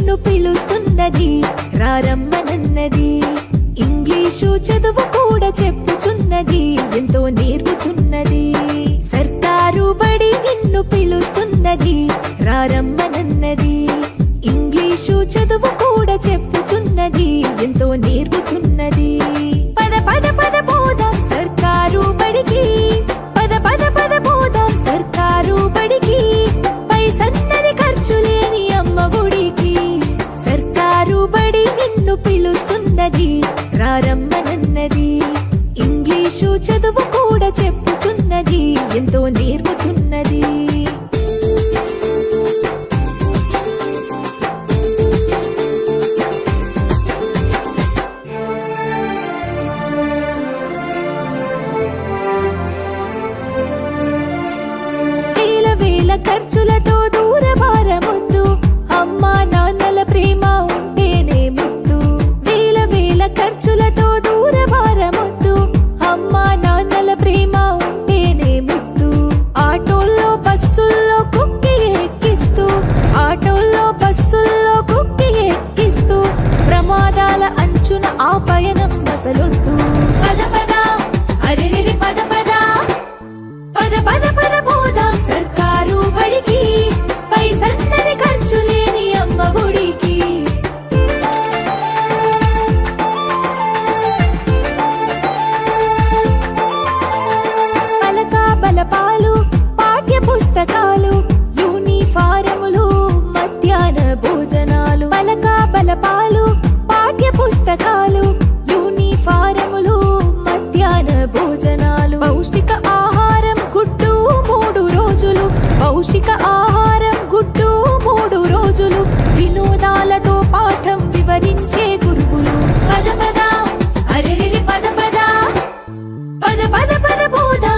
నిన్ను పిలుస్తున్నది, రారమ్మనన్నది. ఇంగ్లీషు చదువు కూడా చెప్పుచున్నది, ఎంతో నేర్పుతున్నది. సర్కారు బడి నిన్ను పిలుస్తున్నది, రారమ్మనన్నది. ఇంగ్లీషు చదువు కూడా చెప్పుచున్నది, ఎంతో నేర్పుతున్నది. పద పద పద పోదాం సర్కారు బడికి, పద పద పద పోదాం సర్కారు బడికి. పైసన్నది ఖర్చు లేని అమ్మ ఒడికి. సర్కారు బడి నిన్ను పిలుస్తున్నది, రారమ్మనన్నది. ఇంగ్లీషు చదువు కూడా చెప్పుచున్నది, ఎంతో నేర్పుతున్నది. ఖర్చులతో దూరభారమొద్దు, అమ్మా నాన్నల ప్రేమ ఉంటేనే ముద్దు. వేల వేల ఖర్చులతో దూరభారమొద్దు, అమ్మా నాన్నల ప్రేమ ఉంటేనే ముద్దు. ఆటోల్లో బస్సుల్లో కుక్కి ఎక్కిస్తూ, ఆటోల్లో బస్సుల్లో కుక్కి ఎక్కిస్తూ, ప్రమాదాల అంచున ఆ పయనం అసలొద్దు. పద పద అరెరెరి పద పద, పద పద పద పోదాం సర్కారు బడికి. పైసన్నది ఖర్చు లేని అమ్మ ఒడికి. పలక బలపాలు, పాఠ్య పుస్తకాలు, యూనిఫారములు, మధ్యాహ్న భోజనాలు. పలక బలపాలు, పాఠ్య పుస్తకాలు, యూనిఫారములు, మధ్యాహ్న భోజనాలు. పౌష్టిక ఆహారం గుడ్డు 3 రోజులు, పౌష్టిక ఆహారం గుడ్డు 3 రోజులు. వినోదాలతో పాఠం వివరించే గురువులు. పద పద అరెరెరి పద పద, పద పద పద పోదాం